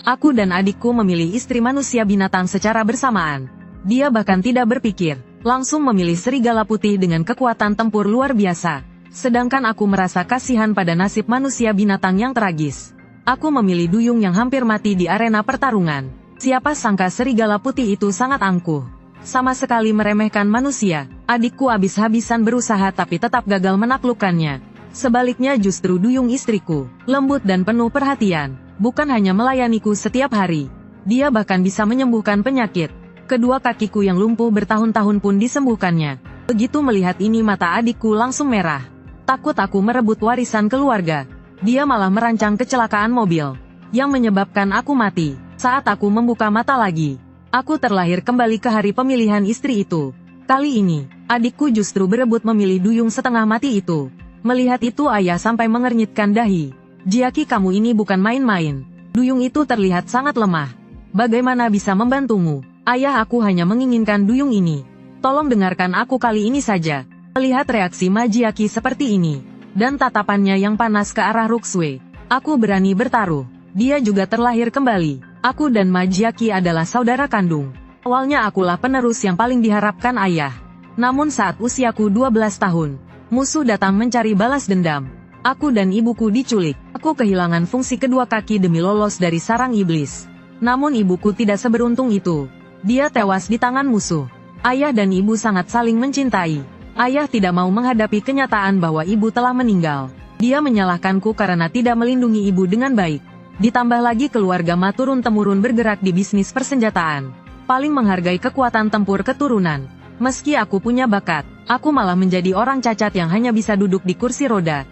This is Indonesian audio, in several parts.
Aku dan adikku memilih istri manusia binatang secara bersamaan. Dia bahkan tidak berpikir, langsung memilih serigala putih dengan kekuatan tempur luar biasa. Sedangkan aku merasa kasihan pada nasib manusia binatang yang tragis. Aku memilih duyung yang hampir mati di arena pertarungan. Siapa sangka serigala putih itu sangat angkuh. Sama sekali meremehkan manusia. Adikku habis-habisan berusaha tapi tetap gagal menaklukkannya. Sebaliknya justru duyung istriku, lembut dan penuh perhatian. Bukan hanya melayaniku setiap hari. Dia bahkan bisa menyembuhkan penyakit. Kedua kakiku yang lumpuh bertahun-tahun pun disembuhkannya. Begitu melihat ini mata adikku langsung merah. Takut aku merebut warisan keluarga. Dia malah merancang kecelakaan mobil. Yang menyebabkan aku mati. Saat aku membuka mata lagi, aku terlahir kembali ke hari pemilihan istri itu. Kali ini, adikku justru berebut memilih duyung setengah mati itu. Melihat itu ayah sampai mengernyitkan dahi. Jiaki, kamu ini bukan main-main. Duyung itu terlihat sangat lemah. Bagaimana bisa membantumu? Ayah, aku hanya menginginkan duyung ini. Tolong dengarkan aku kali ini saja. Melihat reaksi Majiaki seperti ini, dan tatapannya yang panas ke arah Ruxue, aku berani bertaruh. Dia juga terlahir kembali. Aku dan Majiaki adalah saudara kandung. Awalnya akulah penerus yang paling diharapkan ayah. Namun saat usiaku 12 tahun, musuh datang mencari balas dendam. Aku dan ibuku diculik. Aku kehilangan fungsi kedua kaki demi lolos dari sarang iblis. Namun ibuku tidak seberuntung itu. Dia tewas di tangan musuh. Ayah dan ibu sangat saling mencintai. Ayah tidak mau menghadapi kenyataan bahwa ibu telah meninggal. Dia menyalahkanku karena tidak melindungi ibu dengan baik. Ditambah lagi keluarga Ma turun-temurun bergerak di bisnis persenjataan. Paling menghargai kekuatan tempur keturunan. Meski aku punya bakat, aku malah menjadi orang cacat yang hanya bisa duduk di kursi roda.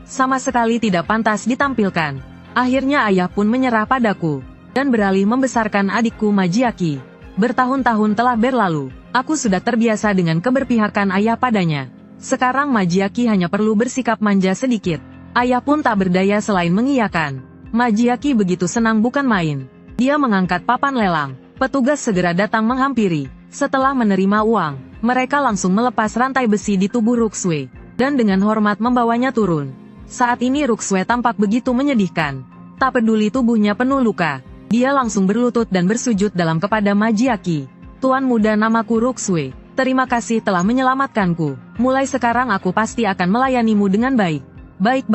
Sama sekali tidak pantas ditampilkan. Akhirnya ayah pun menyerah padaku, dan beralih membesarkan adikku Majiaki. Bertahun-tahun telah berlalu, aku sudah terbiasa dengan keberpihakan ayah padanya. Sekarang Majiaki hanya perlu bersikap manja sedikit. Ayah pun tak berdaya selain mengiyakan. Majiaki begitu senang bukan main. Dia mengangkat papan lelang. Petugas segera datang menghampiri. Setelah menerima uang, mereka langsung melepas rantai besi di tubuh Ruxue, dan dengan hormat membawanya turun. Saat ini Ruxue tampak begitu menyedihkan. Tak peduli tubuhnya penuh luka, dia langsung berlutut dan bersujud dalam kepada Majiaki. Tuan muda, namaku Ruxue. Terima kasih telah menyelamatkanku. Mulai sekarang aku pasti akan melayanimu dengan baik. Baik.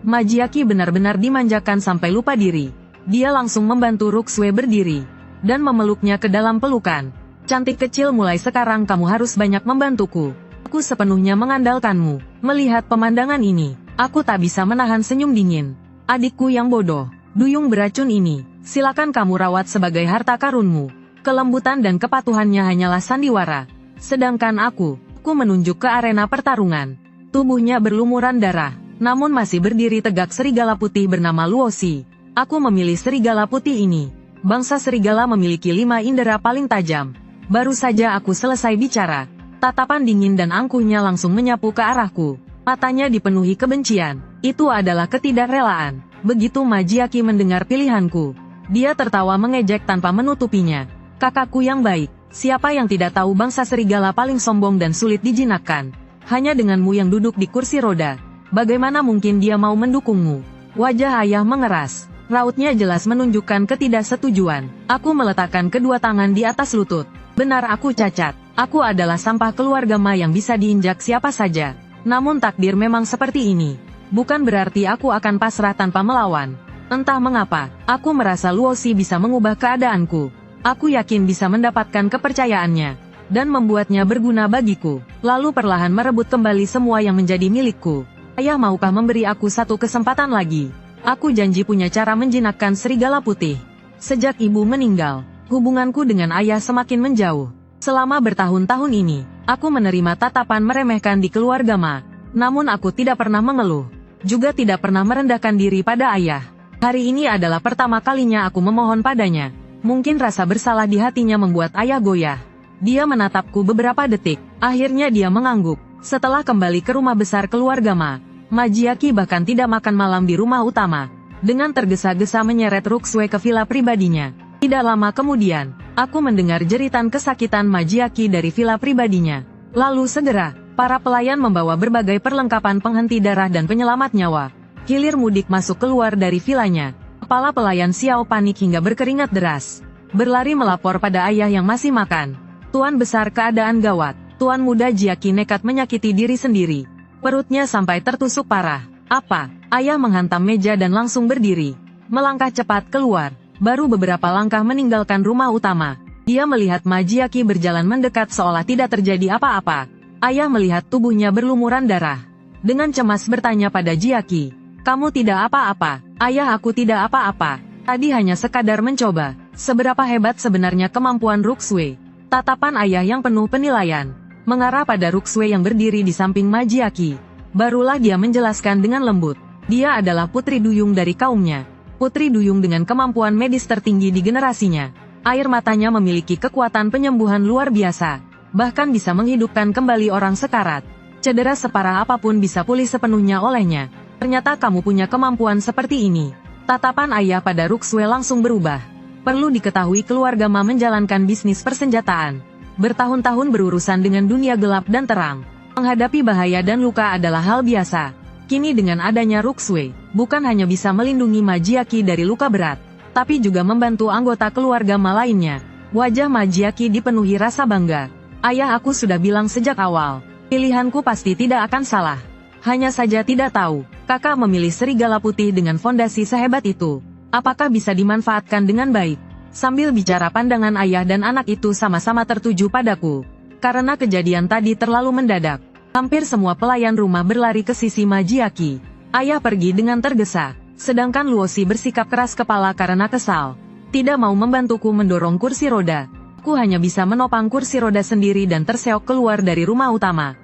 Majiaki benar-benar dimanjakan sampai lupa diri. Dia langsung membantu Ruxue berdiri, dan memeluknya ke dalam pelukan. Cantik kecil, mulai sekarang kamu harus banyak membantuku. Aku sepenuhnya mengandalkanmu. Melihat pemandangan ini, aku tak bisa menahan senyum dingin. Adikku yang bodoh, duyung beracun ini, silakan kamu rawat sebagai harta karunmu. Kelembutan dan kepatuhannya hanyalah sandiwara. Sedangkan aku menunjuk ke arena pertarungan. Tubuhnya berlumuran darah, namun masih berdiri tegak serigala putih bernama Luosi. Aku memilih serigala putih ini. Bangsa serigala memiliki 5 indera paling tajam. Baru saja aku selesai bicara, tatapan dingin dan angkuhnya langsung menyapu ke arahku. Matanya dipenuhi kebencian. Itu adalah ketidakrelaan. Begitu Majiaki mendengar pilihanku, dia tertawa mengejek tanpa menutupinya. Kakakku yang baik, siapa yang tidak tahu bangsa serigala paling sombong dan sulit dijinakkan? Hanya denganmu yang duduk di kursi roda, bagaimana mungkin dia mau mendukungmu? Wajah ayah mengeras. Rautnya jelas menunjukkan ketidaksetujuan. Aku meletakkan kedua tangan di atas lutut. Benar, aku cacat. Aku adalah sampah keluarga Ma yang bisa diinjak siapa saja. Namun takdir memang seperti ini. Bukan berarti aku akan pasrah tanpa melawan. Entah mengapa, aku merasa Luosi bisa mengubah keadaanku. Aku yakin bisa mendapatkan kepercayaannya, dan membuatnya berguna bagiku. Lalu perlahan merebut kembali semua yang menjadi milikku. Ayah, maukah memberi aku satu kesempatan lagi? Aku janji punya cara menjinakkan serigala putih. Sejak ibu meninggal, hubunganku dengan ayah semakin menjauh. Selama bertahun-tahun ini, aku menerima tatapan meremehkan di keluarga Ma. Namun aku tidak pernah mengeluh, juga tidak pernah merendahkan diri pada ayah. Hari ini adalah pertama kalinya aku memohon padanya. Mungkin rasa bersalah di hatinya membuat ayah goyah. Dia menatapku beberapa detik, akhirnya dia mengangguk. Setelah kembali ke rumah besar keluarga Ma, Majiaki bahkan tidak makan malam di rumah utama. Dengan tergesa-gesa menyeret Ruxue ke villa pribadinya. Tidak lama kemudian, aku mendengar jeritan kesakitan Majiaki dari villa pribadinya. Lalu segera, para pelayan membawa berbagai perlengkapan penghenti darah dan penyelamat nyawa. Hilir mudik masuk keluar dari villanya. Kepala pelayan Xiao panik hingga berkeringat deras. Berlari melapor pada ayah yang masih makan. Tuan besar, keadaan gawat. Tuan muda Jiaki nekat menyakiti diri sendiri. Perutnya sampai tertusuk parah. Apa? Ayah menghantam meja dan langsung berdiri. Melangkah cepat keluar. Baru beberapa langkah meninggalkan rumah utama. Dia melihat Ma Jiaki berjalan mendekat seolah tidak terjadi apa-apa. Ayah melihat tubuhnya berlumuran darah. Dengan cemas bertanya pada Jiaki. Kamu tidak apa-apa. Ayah, aku tidak apa-apa. Tadi hanya sekadar mencoba. Seberapa hebat sebenarnya kemampuan Ruxue? Tatapan ayah yang penuh penilaian mengarah pada Ruxue yang berdiri di samping Ma Jiaki. Barulah dia menjelaskan dengan lembut. Dia adalah putri duyung dari kaumnya. Putri duyung dengan kemampuan medis tertinggi di generasinya. Air matanya memiliki kekuatan penyembuhan luar biasa. Bahkan bisa menghidupkan kembali orang sekarat. Cedera separah apapun bisa pulih sepenuhnya olehnya. Ternyata kamu punya kemampuan seperti ini. Tatapan ayah pada Ruxue langsung berubah. Perlu diketahui keluarga Ma menjalankan bisnis persenjataan. Bertahun-tahun berurusan dengan dunia gelap dan terang. Menghadapi bahaya dan luka adalah hal biasa. Kini dengan adanya Ruxue, bukan hanya bisa melindungi Ma Jiaki dari luka berat, tapi juga membantu anggota keluarga Ma lainnya. Wajah Ma Jiaki dipenuhi rasa bangga. Ayah, aku sudah bilang sejak awal, pilihanku pasti tidak akan salah. Hanya saja tidak tahu, kakak memilih serigala putih dengan fondasi sehebat itu. Apakah bisa dimanfaatkan dengan baik? Sambil bicara pandangan ayah dan anak itu sama-sama tertuju padaku. Karena kejadian tadi terlalu mendadak, hampir semua pelayan rumah berlari ke sisi Ma Jiaki. Ayah pergi dengan tergesa, sedangkan Luosi bersikap keras kepala karena kesal. Tidak mau membantuku mendorong kursi roda. Aku hanya bisa menopang kursi roda sendiri dan terseok keluar dari rumah utama.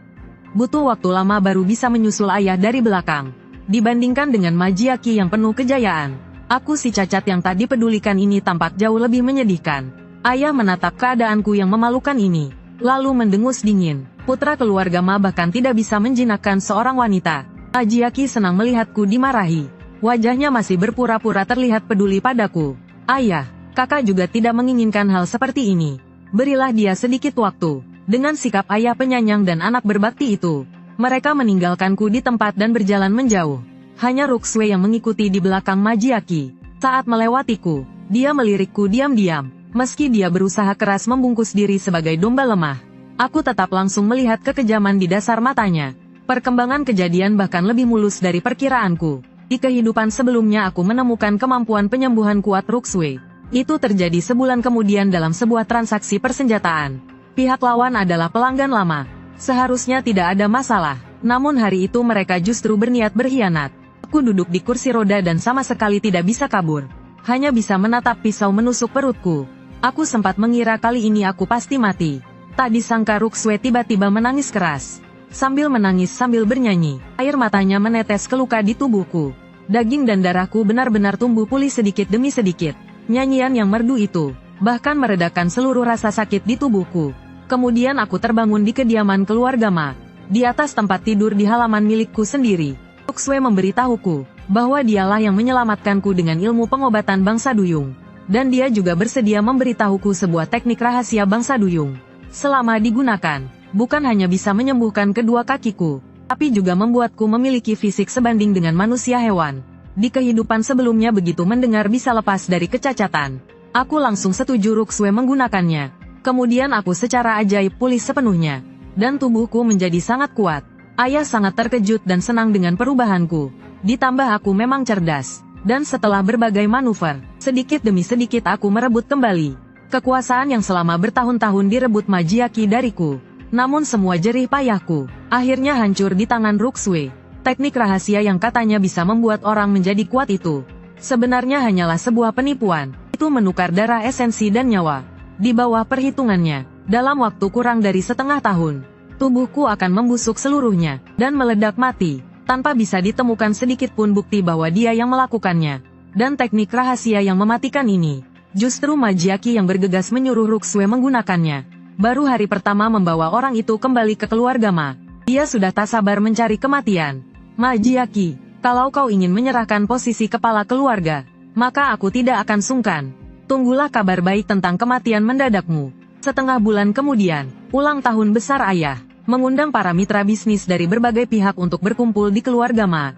Butuh waktu lama baru bisa menyusul ayah dari belakang. Dibandingkan dengan Ma Jiaki yang penuh kejayaan, aku si cacat yang tak dipedulikan ini tampak jauh lebih menyedihkan. Ayah menatap keadaanku yang memalukan ini, lalu mendengus dingin. Putra keluarga Ma bahkan tidak bisa menjinakkan seorang wanita. Ma Jiaki senang melihatku dimarahi. Wajahnya masih berpura-pura terlihat peduli padaku. Ayah, kakak juga tidak menginginkan hal seperti ini. Berilah dia sedikit waktu. Dengan sikap ayah penyayang dan anak berbakti itu, mereka meninggalkanku di tempat dan berjalan menjauh. Hanya Ruxue yang mengikuti di belakang Ma Jiaki. Saat melewatiku, dia melirikku diam-diam. Meski dia berusaha keras membungkus diri sebagai domba lemah, aku tetap langsung melihat kekejaman di dasar matanya. Perkembangan kejadian bahkan lebih mulus dari perkiraanku. Di kehidupan sebelumnya aku menemukan kemampuan penyembuhan kuat Ruxue. Itu terjadi sebulan kemudian dalam sebuah transaksi persenjataan. Pihak lawan adalah pelanggan lama. Seharusnya tidak ada masalah. Namun hari itu mereka justru berniat berkhianat. Aku duduk di kursi roda dan sama sekali tidak bisa kabur. Hanya bisa menatap pisau menusuk perutku. Aku sempat mengira kali ini aku pasti mati. Tak disangka Ruxue tiba-tiba menangis keras. Sambil menangis sambil bernyanyi, air matanya menetes ke luka di tubuhku. Daging dan darahku benar-benar tumbuh pulih sedikit demi sedikit. Nyanyian yang merdu itu bahkan meredakan seluruh rasa sakit di tubuhku. Kemudian aku terbangun di kediaman keluarga Ma. Di atas tempat tidur di halaman milikku sendiri, Ruxue memberitahuku bahwa dialah yang menyelamatkanku dengan ilmu pengobatan bangsa duyung. Dan dia juga bersedia memberitahuku sebuah teknik rahasia bangsa duyung. Selama digunakan, bukan hanya bisa menyembuhkan kedua kakiku, tapi juga membuatku memiliki fisik sebanding dengan manusia hewan. Di kehidupan sebelumnya begitu mendengar bisa lepas dari kecacatan, aku langsung setuju Ruxue menggunakannya. Kemudian aku secara ajaib pulih sepenuhnya, dan tubuhku menjadi sangat kuat. Ayah sangat terkejut dan senang dengan perubahanku. Ditambah aku memang cerdas, dan setelah berbagai manuver, sedikit demi sedikit aku merebut kembali kekuasaan yang selama bertahun-tahun direbut Ma Jiaki dariku. Namun semua jerih payahku akhirnya hancur di tangan Ruxue. Teknik rahasia yang katanya bisa membuat orang menjadi kuat itu sebenarnya hanyalah sebuah penipuan. Itu menukar darah, esensi dan nyawa. Di bawah perhitungannya, dalam waktu kurang dari setengah tahun, tubuhku akan membusuk seluruhnya dan meledak mati, tanpa bisa ditemukan sedikit pun bukti bahwa dia yang melakukannya. Dan teknik rahasia yang mematikan ini, justru Ma Jiaki yang bergegas menyuruh Ruxue menggunakannya. Baru hari pertama membawa orang itu kembali ke keluarga Ma, dia sudah tak sabar mencari kematian. Ma Jiaki, kalau kau ingin menyerahkan posisi kepala keluarga, maka aku tidak akan sungkan. Tunggulah kabar baik tentang kematian mendadakmu. Setengah bulan kemudian, ulang tahun besar ayah mengundang para mitra bisnis dari berbagai pihak untuk berkumpul di keluarga Ma.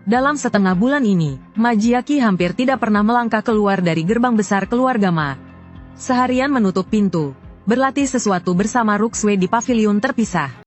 Dalam setengah bulan ini, Majiaki hampir tidak pernah melangkah keluar dari gerbang besar keluarga Ma. Seharian menutup pintu, berlatih sesuatu bersama Ruxue di paviliun terpisah.